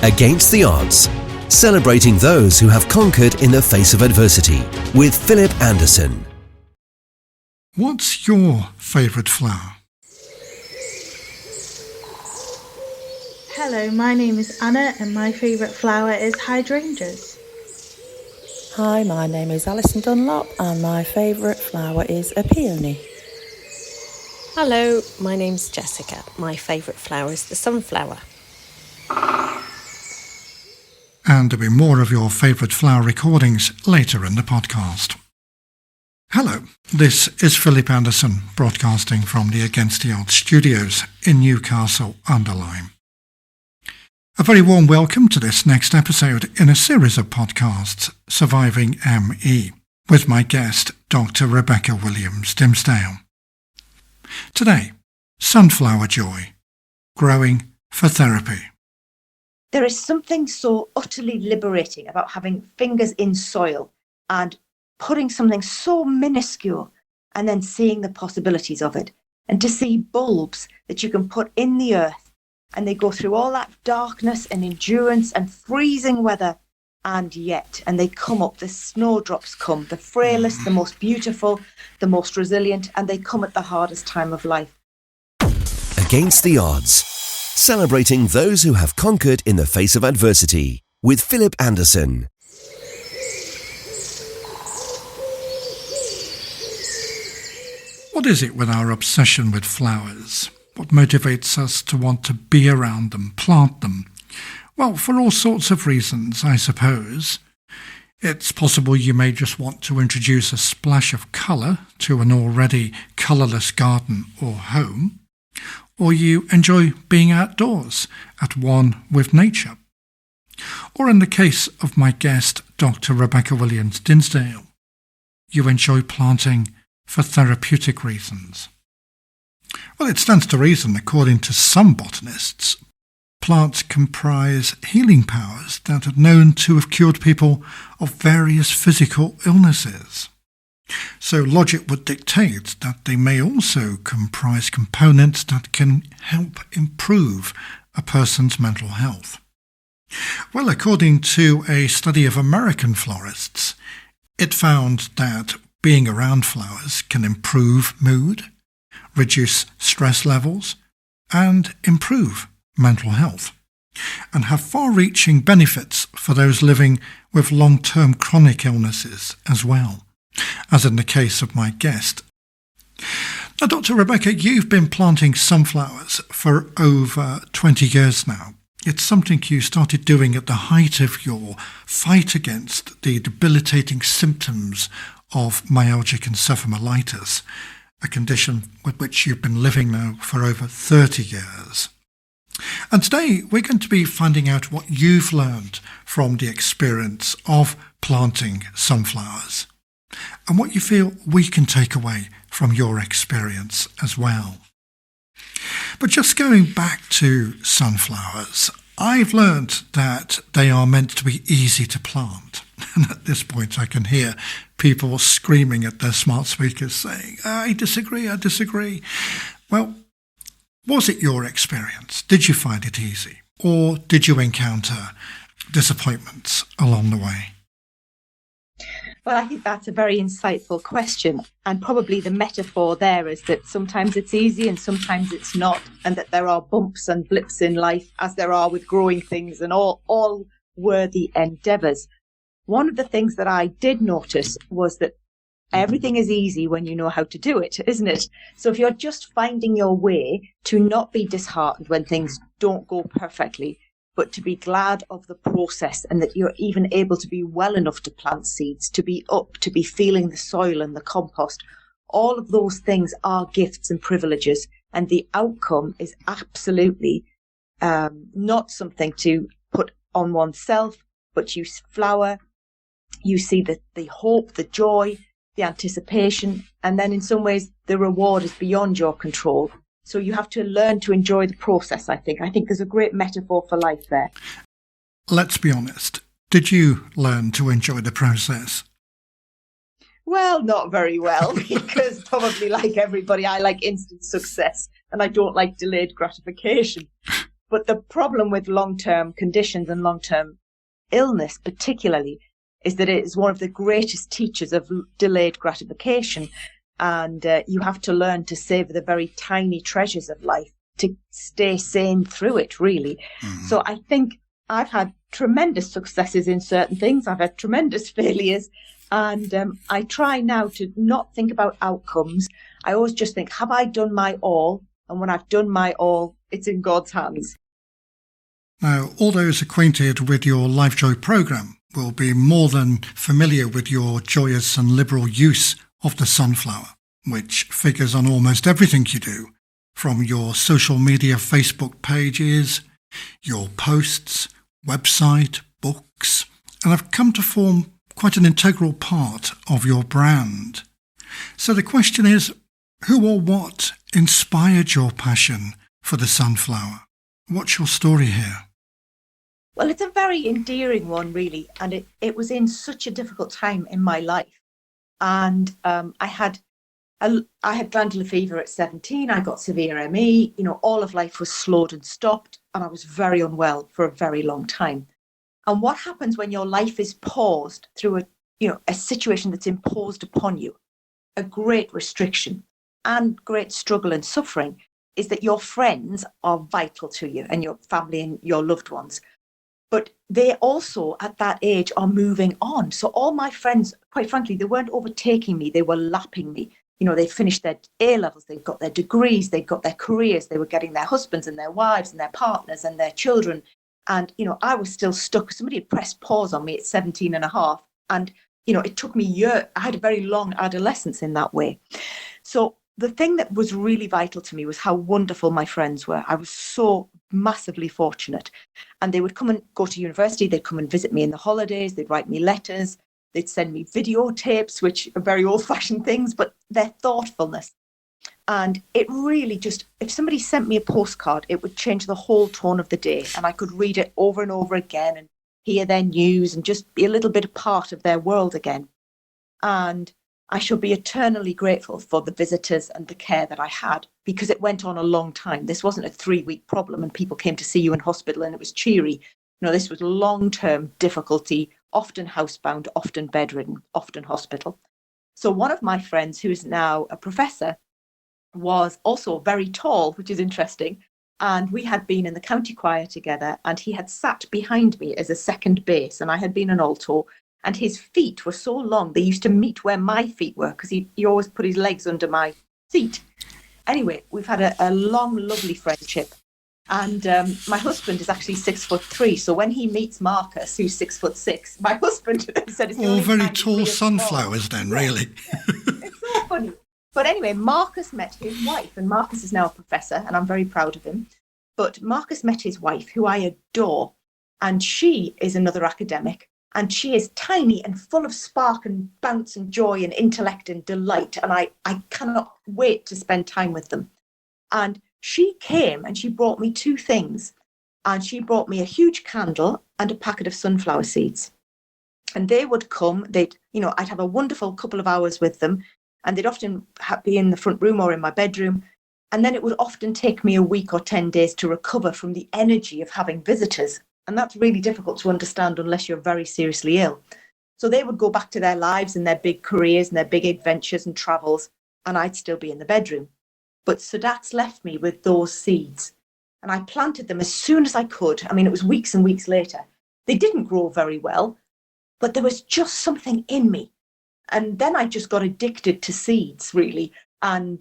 Against the Odds, celebrating those who have conquered in the face of adversity, with Philip Anderson. What's your favourite flower? Hello, my name is Anna and my favourite flower is hydrangeas. Hi, my name is Alison Dunlop and my favourite flower is a peony. Hello, my name's Jessica. My favourite flower is the sunflower. And there'll be more of your favourite flower recordings later in the podcast. Hello, this is Philip Anderson, broadcasting from the Against the Odds studios in Newcastle-under-Lyme. A very warm welcome to this next episode in a series of podcasts, Surviving ME, with my guest, Dr. Rebecca Williams-Dimsdale. Today, Sunflower Joy, Growing for Therapy. There is something so utterly liberating about having fingers in soil and putting something so minuscule and then seeing the possibilities of it. And to see bulbs that you can put in the earth and they go through all that darkness and endurance and freezing weather, and they come up, the snowdrops come, the frailest, the most beautiful, the most resilient, and they come at the hardest time of life. Against the Odds, celebrating those who have conquered in the face of adversity, with Philip Anderson. What is it with our obsession with flowers? What motivates us to want to be around them, plant them? Well, for all sorts of reasons, I suppose. It's possible you may just want to introduce a splash of colour to an already colourless garden or home, or you enjoy being outdoors, at one with nature. Or in the case of my guest, Dr. Rebecca Williams-Dimsdale, you enjoy planting for therapeutic reasons. Well, it stands to reason, according to some botanists, plants comprise healing powers that are known to have cured people of various physical illnesses. So logic would dictate that they may also comprise components that can help improve a person's mental health. Well, according to a study of American florists, it found that being around flowers can improve mood, reduce stress levels, and improve mental health, and have far-reaching benefits for those living with long-term chronic illnesses as well, as in the case of my guest. Now, Dr. Rebecca, you've been planting sunflowers for over 20 years now. It's something you started doing at the height of your fight against the debilitating symptoms of myalgic encephalomyelitis, a condition with which you've been living now for over 30 years. And today we're going to be finding out what you've learned from the experience of planting sunflowers and what you feel we can take away from your experience as well. But just going back to sunflowers, I've learned that they are meant to be easy to plant. And at this point I can hear people screaming at their smart speakers saying, I disagree. Well, was it your experience? Did you find it easy? Or did you encounter disappointments along the way? Well, I think that's a very insightful question. And probably the metaphor there is that sometimes it's easy and sometimes it's not, and that there are bumps and blips in life, as there are with growing things, and all worthy endeavours. One of the things that I did notice was that everything is easy when you know how to do it, isn't it? So if you're just finding your way, to not be disheartened when things don't go perfectly, but to be glad of the process and that you're even able to be well enough to plant seeds, to be up, to be feeling the soil and the compost. All of those things are gifts and privileges, and the outcome is absolutely not something to put on oneself, but you flower, you see the hope, the joy, the anticipation, and then in some ways the reward is beyond your control. So you have to learn to enjoy the process, I think. I think there's a great metaphor for life there. Let's be honest. Did you learn to enjoy the process? Well, not very well, because probably like everybody, I like instant success and I don't like delayed gratification. But the problem with long-term conditions and long-term illness particularly is that it is one of the greatest teachers of delayed gratification. And you have to learn to savor the very tiny treasures of life to stay sane through it, really. Mm-hmm. So I think I've had tremendous successes in certain things. I've had tremendous failures. And I try now to not think about outcomes. I always just think, have I done my all? And when I've done my all, it's in God's hands. Now, all those acquainted with your Life Joy programme will be more than familiar with your joyous and liberal use of the sunflower, which figures on almost everything you do, from your social media Facebook pages, your posts, website, books, and have come to form quite an integral part of your brand. So the question is, who or what inspired your passion for the sunflower? What's your story here? Well, it's a very endearing one, really, and it was in such a difficult time in my life. And I had glandular fever at 17. I got severe ME. All of life was slowed and stopped, and I was very unwell for a very long time. And what happens when your life is paused through a situation that's imposed upon you, a great restriction and great struggle and suffering, is that your friends are vital to you and your family and your loved ones. But they also, at that age, are moving on. So all my friends, quite frankly, they weren't overtaking me. They were lapping me. They finished their A-levels, they'd got their degrees, they'd got their careers, they were getting their husbands and their wives and their partners and their children. And, I was still stuck. Somebody had pressed pause on me at 17 and a half. And, it took me years. I had a very long adolescence in that way. So the thing that was really vital to me was how wonderful my friends were. I was so massively fortunate. And they would come and go to university. They'd come and visit me in the holidays. They'd write me letters. They'd send me videotapes, which are very old-fashioned things, but their thoughtfulness. And it really just, if somebody sent me a postcard, it would change the whole tone of the day. And I could read it over and over again and hear their news and just be a little bit a part of their world again. And I shall be eternally grateful for the visitors and the care that I had, because it went on a long time. This wasn't a 3-week problem and people came to see you in hospital and it was cheery. This was long-term difficulty, often housebound, often bedridden, often hospital. So one of my friends, who is now a professor, was also very tall, which is interesting. And we had been in the county choir together, and he had sat behind me as a second bass, and I had been an alto. And his feet were so long, they used to meet where my feet were, because he always put his legs under my seat. Anyway, we've had a long, lovely friendship. And my husband is actually 6'3". So when he meets Marcus, who's 6'6", my husband said, "It's all very tall sunflowers then, really." Yeah. It's so funny. But anyway, Marcus met his wife, and Marcus is now a professor, and I'm very proud of him. But Marcus met his wife, who I adore, and she is another academic, and she is tiny and full of spark and bounce and joy and intellect and delight, and I cannot wait to spend time with them. And she came and she brought me 2 things, and she brought me a huge candle and a packet of sunflower seeds. And they would come, I'd have a wonderful couple of hours with them, and they'd often be in the front room or in my bedroom. And then it would often take me a week or 10 days to recover from the energy of having visitors. And that's really difficult to understand unless you're very seriously ill. So they would go back to their lives and their big careers and their big adventures and travels, and I'd still be in the bedroom. But Sudax left me with those seeds, and I planted them as soon as I could. I mean, it was weeks and weeks later. They didn't grow very well, but there was just something in me. And then I just got addicted to seeds, really. And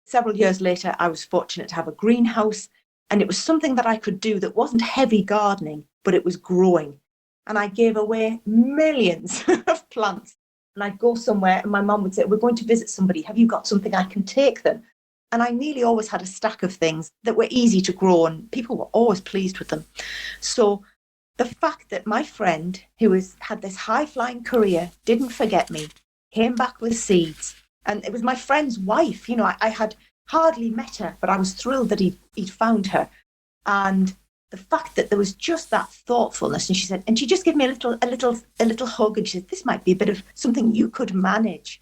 several years later, I was fortunate to have a greenhouse, and it was something that I could do that wasn't heavy gardening, but it was growing. And I gave away millions of plants. And I'd go somewhere and my mum would say, "We're going to visit somebody. Have you got something I can take them?" And I nearly always had a stack of things that were easy to grow, and people were always pleased with them. So the fact that my friend, who had this high-flying career, didn't forget me, came back with seeds. And it was my friend's wife. I had hardly met her, but I was thrilled that he'd found her. And the fact that there was just that thoughtfulness, and she just gave me a little hug, and she said, "This might be a bit of something you could manage."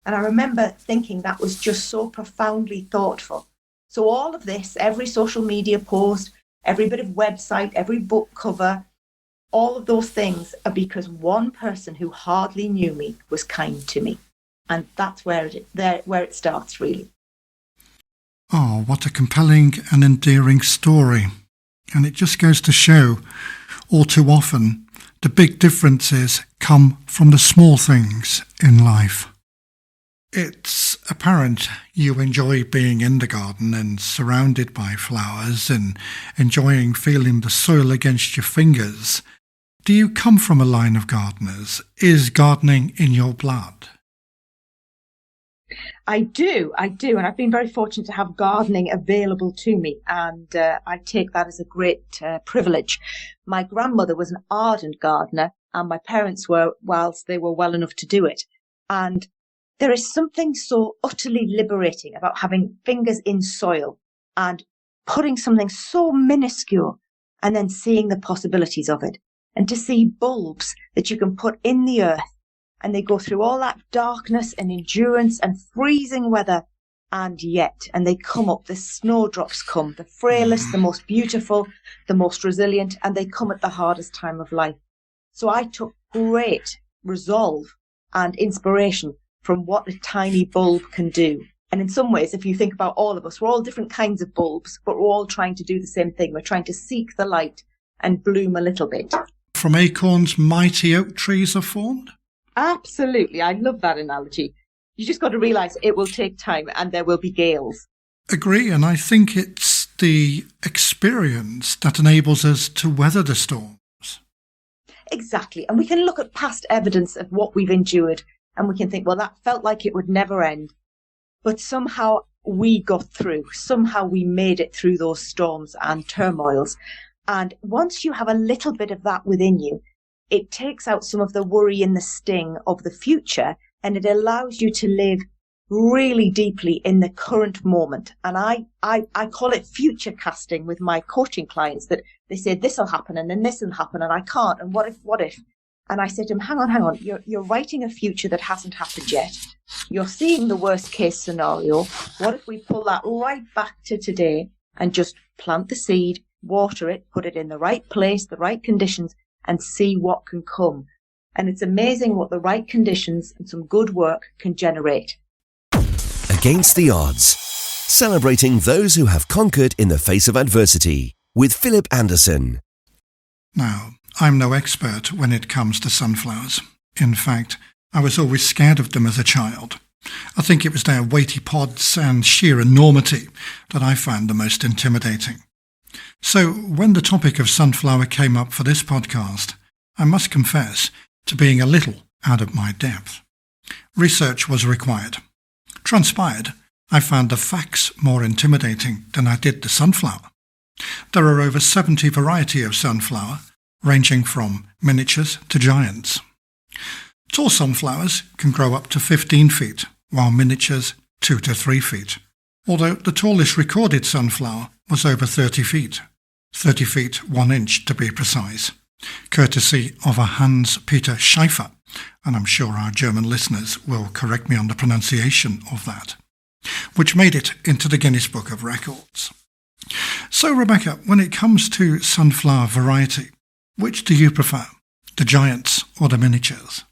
And I remember thinking that was just so profoundly thoughtful. So all of this, every social media post, every bit of website, every book cover, all of those things are because one person who hardly knew me was kind to me. And that's where it starts, really. Oh, what a compelling and endearing story. And it just goes to show, all too often, the big differences come from the small things in life. It's apparent you enjoy being in the garden and surrounded by flowers and enjoying feeling the soil against your fingers. Do you come from a line of gardeners? Is gardening in your blood? I do, and I've been very fortunate to have gardening available to me, and I take that as a great privilege. My grandmother was an ardent gardener, and my parents were, whilst they were well enough to do it. And there is something so utterly liberating about having fingers in soil and putting something so minuscule and then seeing the possibilities of it. And to see bulbs that you can put in the earth, and they go through all that darkness and endurance and freezing weather, and they come up, the snowdrops come, the frailest, the most beautiful, the most resilient, and they come at the hardest time of life. So I took great resolve and inspiration from what a tiny bulb can do. And in some ways, if you think about all of us, we're all different kinds of bulbs, but we're all trying to do the same thing. We're trying to seek the light and bloom a little bit. From acorns, mighty oak trees are formed? Absolutely. I love that analogy. You just got to realise it will take time and there will be gales. Agree, and I think it's the experience that enables us to weather the storms. Exactly. And we can look at past evidence of what we've endured and we can think, well, that felt like it would never end. But somehow we got through. Somehow we made it through those storms and turmoils. And once you have a little bit of that within you, it takes out some of the worry and the sting of the future, and it allows you to live really deeply in the current moment. And I call it future casting with my coaching clients, that they say this will happen and then this will happen and I can't, and what if? And I said to them, hang on, you're writing a future that hasn't happened yet. You're seeing the worst case scenario. What if we pull that right back to today and just plant the seed, water it, put it in the right place, the right conditions, and see what can come. And it's amazing what the right conditions and some good work can generate. Against the Odds. Celebrating those who have conquered in the face of adversity. With Philip Anderson. Now, I'm no expert when it comes to sunflowers. In fact, I was always scared of them as a child. I think it was their weighty pods and sheer enormity that I found the most intimidating. So, when the topic of sunflower came up for this podcast, I must confess to being a little out of my depth. Research was required. Transpired, I found the facts more intimidating than I did the sunflower. There are over 70 varieties of sunflower, ranging from miniatures to giants. Tall sunflowers can grow up to 15 feet, while miniatures 2 to 3 feet, although the tallest recorded sunflower was over 30 feet. 30 feet 1 inch to be precise, courtesy of a Hans-Peter Schaefer, and I'm sure our German listeners will correct me on the pronunciation of that, which made it into the Guinness Book of Records. So, Rebecca, when it comes to sunflower variety, which do you prefer, the giants or the miniatures?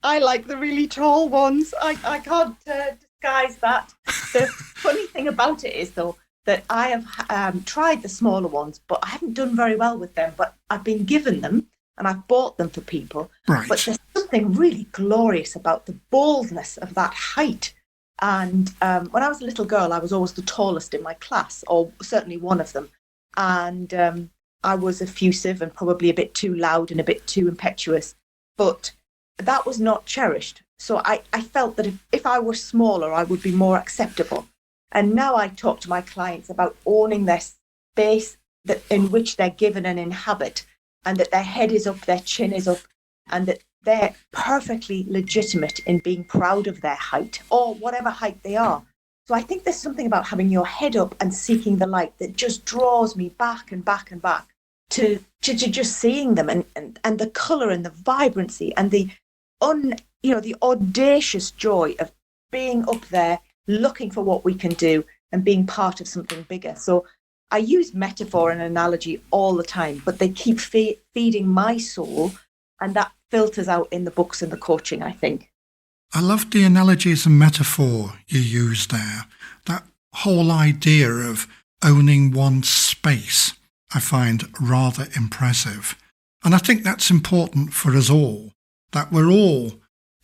I like the really tall ones. I can't disguise that. The funny thing about it is, though, that I have tried the smaller ones, but I haven't done very well with them. But I've been given them and I've bought them for people. Right. But there's something really glorious about the boldness of that height. And when I was a little girl, I was always the tallest in my class, or certainly one of them. And I was effusive and probably a bit too loud and a bit too impetuous. But that was not cherished. So I felt that if I were smaller, I would be more acceptable. And now I talk to my clients about owning their space in which they're given and inhabit, and that their head is up, their chin is up, and that they're perfectly legitimate in being proud of their height, or whatever height they are. So I think there's something about having your head up and seeking the light that just draws me back and back and back to just seeing them, and the colour and the vibrancy and the audacious joy of being up there, looking for what we can do and being part of something bigger. So I use metaphor and analogy all the time, but they keep feeding my soul, and that filters out in the books and the coaching, I think. I love the analogies and metaphor you use there. That whole idea of owning one's space, I find rather impressive. And I think that's important for us all, that we're all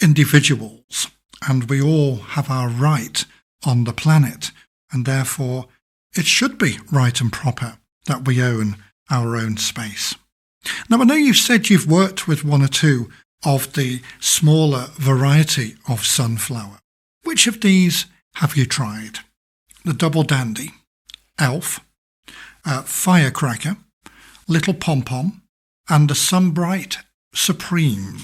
individuals and we all have our right on the planet, and therefore it should be right and proper that we own our own space. Now, I know you've said you've worked with one or two of the smaller variety of sunflower. Which of these have you tried? The Double Dandy, Elf, Firecracker, Little Pom-Pom, and the Sunbright Supreme.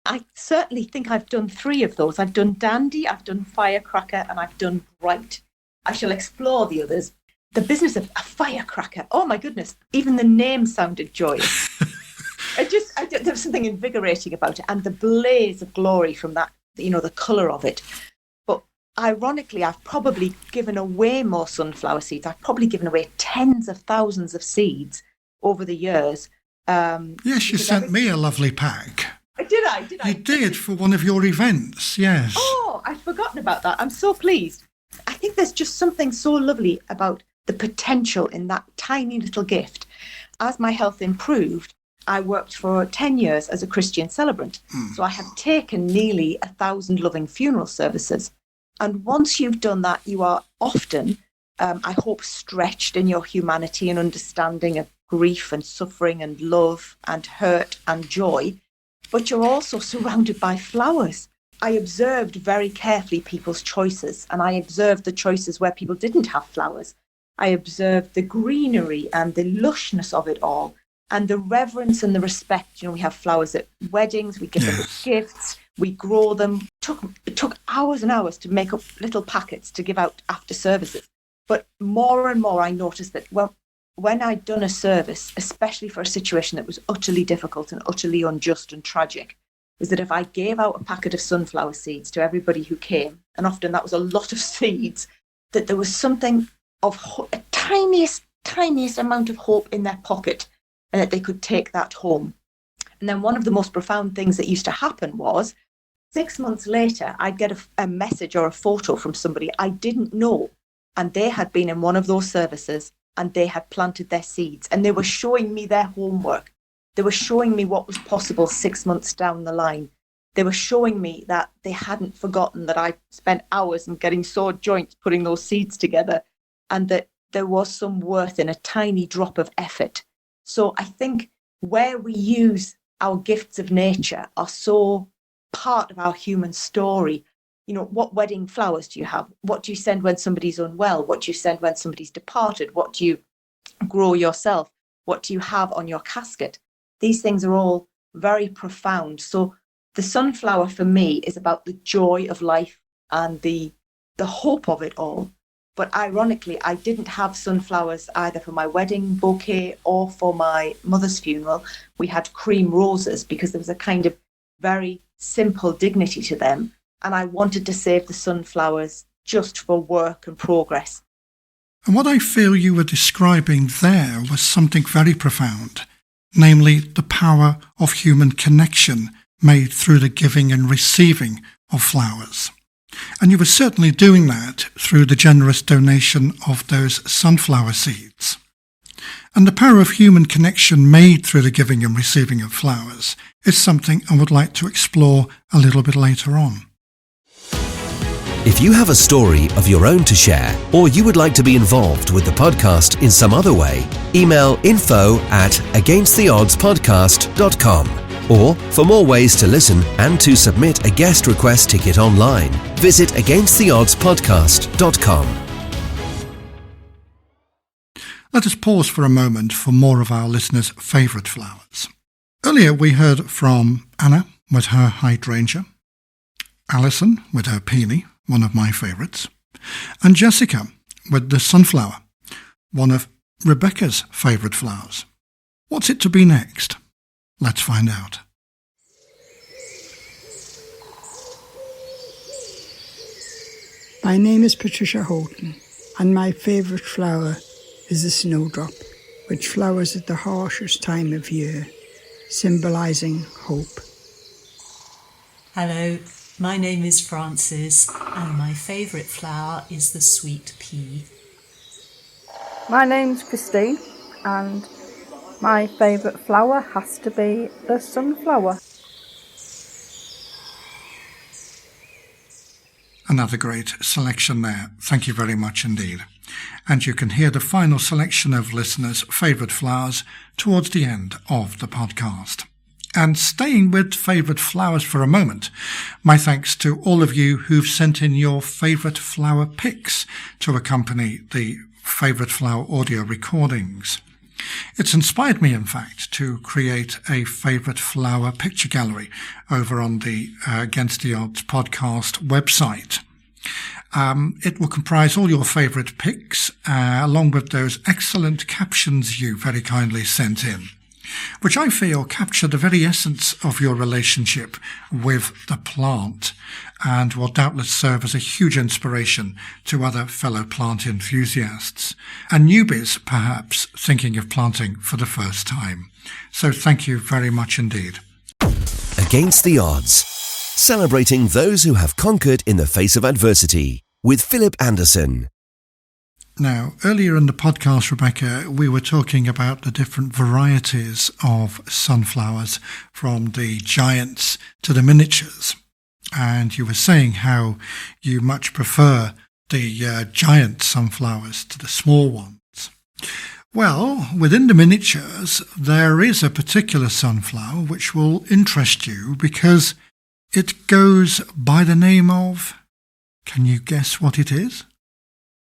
I certainly think I've done 3 of those. I've done Dandy, I've done Firecracker, and I've done Bright. I shall explore the others. The business of a firecracker, oh my goodness, even the name sounded joyous. There was something invigorating about it, and the blaze of glory from that, the colour of it. But ironically, I've probably given away more sunflower seeds. I've probably given away tens of thousands of seeds over the years. Yes, you sent me a lovely pack. Did I? You did, for one of your events, yes. Oh, I'd forgotten about that. I'm so pleased. I think there's just something so lovely about the potential in that tiny little gift. As my health improved, I worked for 10 years as a Christian celebrant. So I have taken nearly 1,000 loving funeral services. And once you've done that, you are often, I hope, stretched in your humanity and understanding of grief and suffering and love and hurt and joy. But you're also surrounded by flowers. I observed very carefully people's choices, and I observed the choices where people didn't have flowers. I observed the greenery and the lushness of it all, and the reverence and the respect. We have flowers at weddings, we give them as gifts, we grow them. It took hours and hours to make up little packets to give out after services. But more and more I noticed that, when I'd done a service, especially for a situation that was utterly difficult and utterly unjust and tragic, was that if I gave out a packet of sunflower seeds to everybody who came, and often that was a lot of seeds, that there was something of a tiniest amount of hope in their pocket, and that they could take that home. And then one of the most profound things that used to happen was 6 months later, I'd get a message or a photo from somebody I didn't know, and they had been in one of those services and they had planted their seeds, and they were showing me their homework. They were showing me what was possible 6 months down the line. They were showing me that they hadn't forgotten that I spent hours and getting sore joints putting those seeds together, and that there was some worth in a tiny drop of effort. So I think where we use our gifts of nature are so part of our human story. What wedding flowers do you have? What do you send when somebody's unwell? What do you send when somebody's departed? What do you grow yourself? What do you have on your casket? These things are all very profound. So the sunflower for me is about the joy of life and the hope of it all. But ironically, I didn't have sunflowers either for my wedding bouquet or for my mother's funeral. We had cream roses because there was a kind of very simple dignity to them. And I wanted to save the sunflowers just for work and progress. And what I feel you were describing there was something very profound, namely the power of human connection made through the giving and receiving of flowers. And you were certainly doing that through the generous donation of those sunflower seeds. And the power of human connection made through the giving and receiving of flowers is something I would like to explore a little bit later on. If you have a story of your own to share, or you would like to be involved with the podcast in some other way, email info@againsttheoddspodcast.com. Or, for more ways to listen and to submit a guest request ticket online, visit againsttheoddspodcast.com. Let us pause for a moment for more of our listeners' favourite flowers. Earlier we heard from Anna with her hydrangea, Alison with her peony, one of my favourites, and Jessica with the sunflower, one of Rebecca's favourite flowers. What's it to be next? Let's find out. My name is Patricia Houghton, and my favourite flower is the snowdrop, which flowers at the harshest time of year, symbolising hope. Hello, my name is Frances and my favourite flower is the sweet pea. My name's Christine and my favourite flower has to be the sunflower. Another great selection there. Thank you very much indeed. And you can hear the final selection of listeners' favourite flowers towards the end of the podcast. And staying with favourite flowers for a moment, my thanks to all of you who've sent in your favourite flower pics to accompany the favourite flower audio recordings. It's inspired me, in fact, to create a favourite flower picture gallery over on the Against the Odds podcast website. It will comprise all your favourite pics, along with those excellent captions you very kindly sent in, which I feel capture the very essence of your relationship with the plant and will doubtless serve as a huge inspiration to other fellow plant enthusiasts and newbies perhaps thinking of planting for the first time. So thank you very much indeed. Against the Odds, celebrating those who have conquered in the face of adversity, with Philip Anderson. Now, earlier in the podcast, Rebecca, we were talking about the different varieties of sunflowers, from the giants to the miniatures. And you were saying how you much prefer the giant sunflowers to the small ones. Well, within the miniatures, there is a particular sunflower which will interest you because it goes by the name of... Can you guess what it is?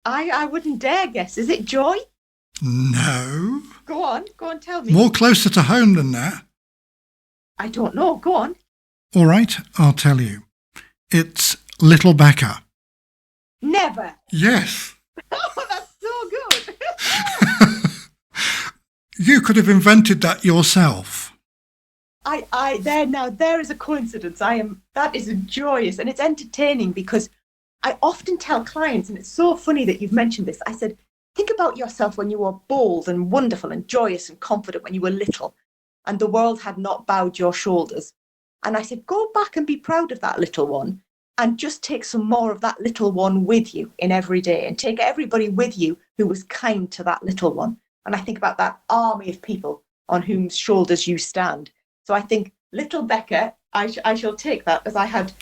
I wouldn't dare guess. Is it joy? No. Go on, tell me. More closer to home than that. I don't know, go on. All right, I'll tell you. It's Little Becca. Never. Yes. Oh, that's so good. You could have invented that yourself. There is a coincidence. That is joyous and it's entertaining because I often tell clients, and it's so funny that you've mentioned this, I said, think about yourself when you were bold and wonderful and joyous and confident when you were little and the world had not bowed your shoulders. And I said, go back and be proud of that little one and just take some more of that little one with you in every day and take everybody with you who was kind to that little one. And I think about that army of people on whose shoulders you stand. So I think Little Becca, I shall take that as I had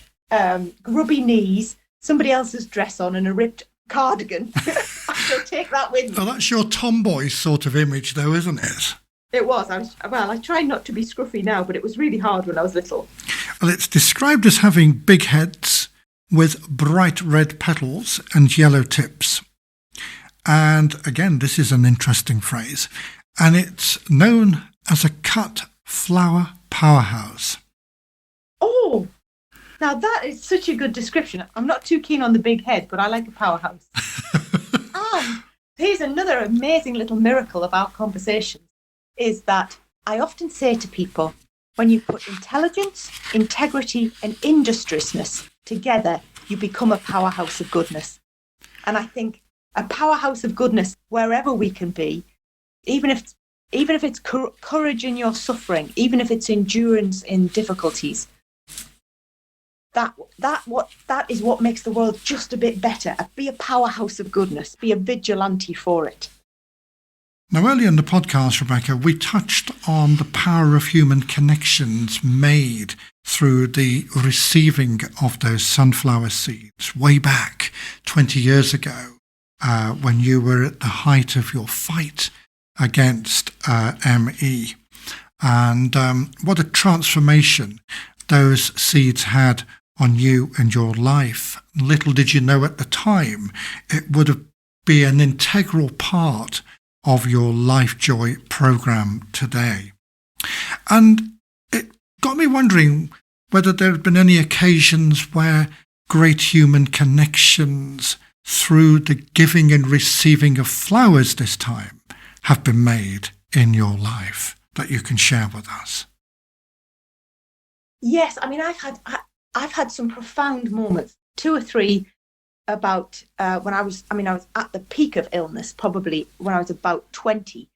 grubby knees, somebody else's dress on and a ripped cardigan. I shall take that with me. Oh, that's your tomboy sort of image though, isn't it? It was. I try not to be scruffy now, but it was really hard when I was little. Well, it's described as having big heads with bright red petals and yellow tips. And again, this is an interesting phrase. And it's known as a cut flower powerhouse. Oh, now that is such a good description. I'm not too keen on the big head, but I like a powerhouse. And here's another amazing little miracle of our conversations, is that I often say to people, when you put intelligence, integrity and industriousness together, you become a powerhouse of goodness. And I think a powerhouse of goodness, wherever we can be, even if it's courage in your suffering, even if it's endurance in difficulties, that is what makes the world just a bit better. Be a powerhouse of goodness. Be a vigilante for it. Now, earlier in the podcast, Rebecca, we touched on the power of human connections made through the receiving of those sunflower seeds way back 20 years ago, when you were at the height of your fight against ME. And what a transformation those seeds had on you and your life. Little did you know at the time it would be an integral part of your Life Joy program today. And it got me wondering whether there had been any occasions where great human connections through the giving and receiving of flowers this time have been made in your life that you can share with us. Yes, I mean, I've had some profound moments, 2 or 3 about when I was at the peak of illness, probably when I was about 20.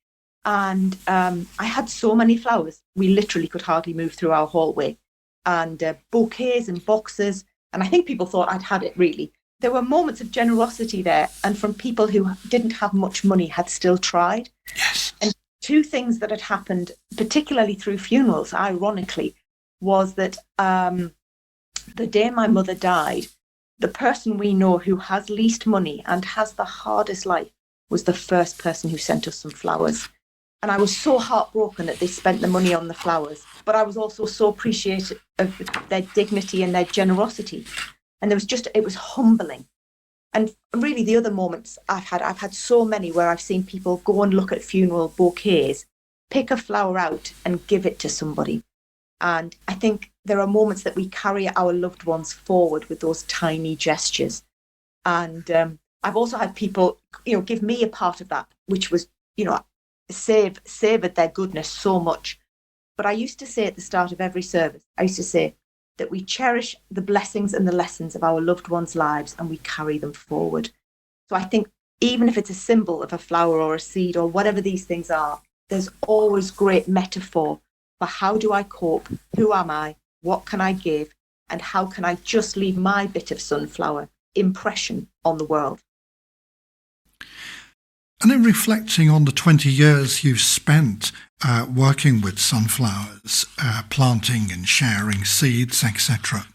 And I had so many flowers, we literally could hardly move through our hallway, and bouquets and boxes. And I think people thought I'd had it, really. There were moments of generosity there, and from people who didn't have much money had still tried. Yes. And two things that had happened, particularly through funerals, ironically, was that the day my mother died, the person we know who has least money and has the hardest life was the first person who sent us some flowers. And I was so heartbroken that they spent the money on the flowers, but I was also so appreciative of their dignity and their generosity. And it was humbling. And really the other moments I've had so many where I've seen people go and look at funeral bouquets, pick a flower out and give it to somebody. And I think there are moments that we carry our loved ones forward with those tiny gestures. And I've also had people, give me a part of that, which was, savoured their goodness so much. But I used to say at the start of every service, I used to say that we cherish the blessings and the lessons of our loved ones' lives and we carry them forward. So I think even if it's a symbol of a flower or a seed or whatever these things are, there's always great metaphor for how do I cope, who am I, what can I give, and how can I just leave my bit of sunflower impression on the world. And in reflecting on the 20 years you've spent working with sunflowers, planting and sharing seeds, etc.,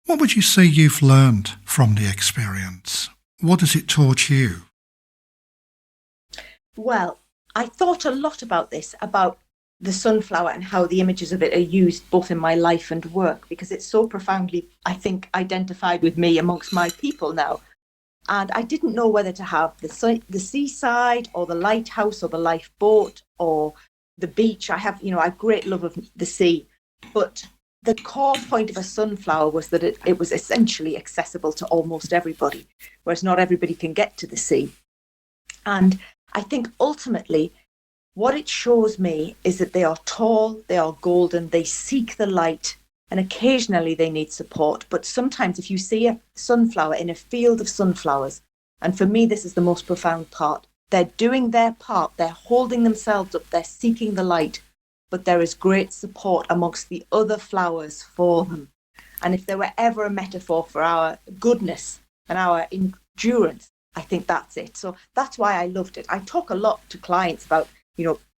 what would you say you've learned from the experience? What has it taught you? Well, I thought a lot about this, about the sunflower and how the images of it are used both in my life and work, because it's so profoundly, I think, identified with me amongst my people now. And I didn't know whether to have the seaside or the lighthouse or the lifeboat or the beach. I have a great love of the sea. But the core point of a sunflower was that it was essentially accessible to almost everybody, whereas not everybody can get to the sea. And I think ultimately what it shows me is that they are tall, they are golden, they seek the light, and occasionally they need support. But sometimes if you see a sunflower in a field of sunflowers, and for me this is the most profound part, they're doing their part, they're holding themselves up, they're seeking the light, but there is great support amongst the other flowers for them. And if there were ever a metaphor for our goodness and our endurance, I think that's it. So that's why I loved it. I talk a lot to clients about,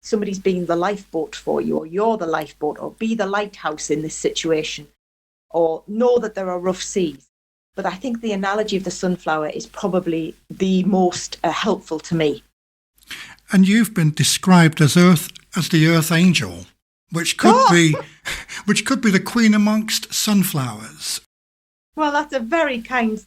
somebody's being the lifeboat for you, or you're the lifeboat, or be the lighthouse in this situation, or know that there are rough seas. But I think the analogy of the sunflower is probably the most helpful to me. And you've been described as the earth angel, which could be the queen amongst sunflowers. Well, that's a very kind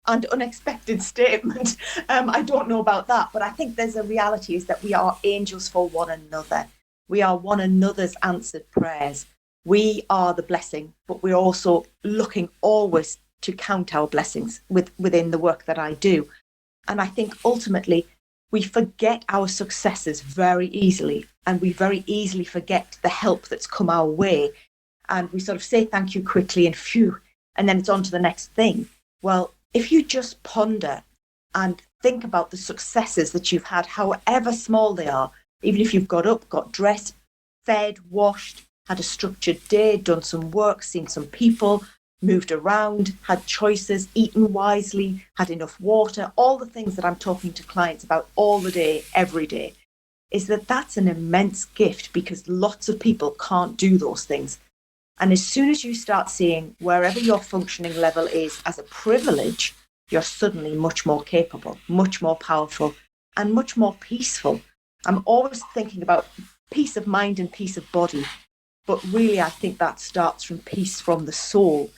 and unexpected statement. I don't know about that, but I think there's a reality is that we are angels for one another. We are one another's answered prayers. We are the blessing, but we're also looking always to count our blessings within the work that I do. And I think ultimately we forget our successes very easily, and we very easily forget the help that's come our way. And we sort of say thank you quickly and phew, and then it's on to the next thing. Well, if you just ponder and think about the successes that you've had, however small they are, even if you've got up, got dressed, fed, washed, had a structured day, done some work, seen some people, moved around, had choices, eaten wisely, had enough water, all the things that I'm talking to clients about all the day, every day, is that's an immense gift, because lots of people can't do those things. And as soon as you start seeing wherever your functioning level is as a privilege, you're suddenly much more capable, much more powerful, and much more peaceful. I'm always thinking about peace of mind and peace of body. But really, I think that starts from peace from the soul.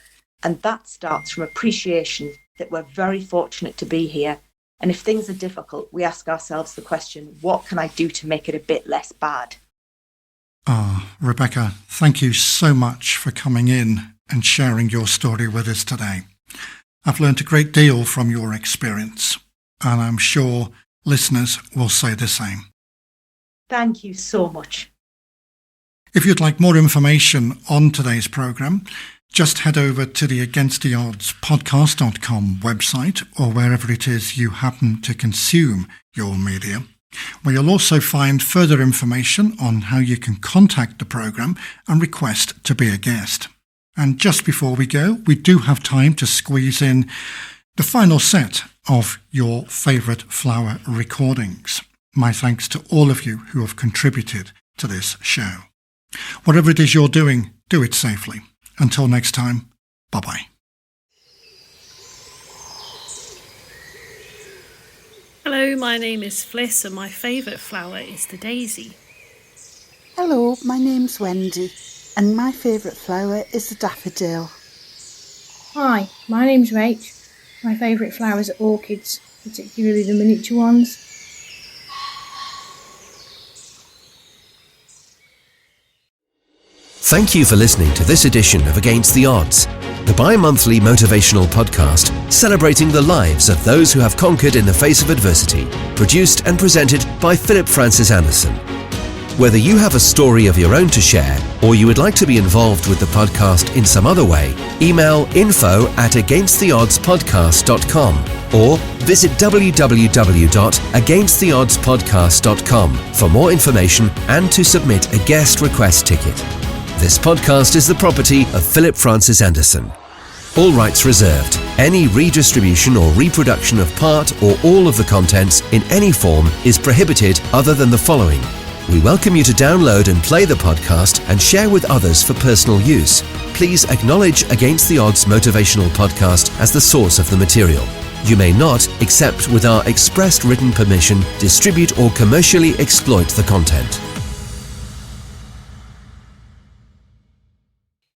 And that starts from appreciation that we're very fortunate to be here. And if things are difficult, we ask ourselves the question, what can I do to make it a bit less bad? Rebecca, thank you so much for coming in and sharing your story with us today. I've learned a great deal from your experience, and I'm sure listeners will say the same. Thank you so much. If you'd like more information on today's programme, just head over to the againsttheoddspodcast.com website, or wherever it is you happen to consume your media, where you'll also find further information on how you can contact the programme and request to be a guest. And just before we go, we do have time to squeeze in the final set of your favourite flower recordings. My thanks to all of you who have contributed to this show. Whatever it is you're doing, do it safely. Until next time, bye-bye. Hello, my name is Fliss and my favourite flower is the daisy. Hello, my name's Wendy and my favourite flower is the daffodil. Hi, my name's Rach. My favourite flowers are orchids, particularly the miniature ones. Thank you for listening to this edition of Against the Odds, the bi-monthly motivational podcast celebrating the lives of those who have conquered in the face of adversity, produced and presented by Philip Francis Anderson. Whether you have a story of your own to share or you would like to be involved with the podcast in some other way, email info@againsttheoddspodcast.com or visit www.againsttheoddspodcast.com for more information and to submit a guest request ticket. This podcast is the property of Philip Francis Anderson. All rights reserved. Any redistribution or reproduction of part or all of the contents in any form is prohibited other than the following. We welcome you to download and play the podcast and share with others for personal use. Please acknowledge Against the Odds Motivational Podcast as the source of the material. You may not, except with our expressed written permission, distribute or commercially exploit the content.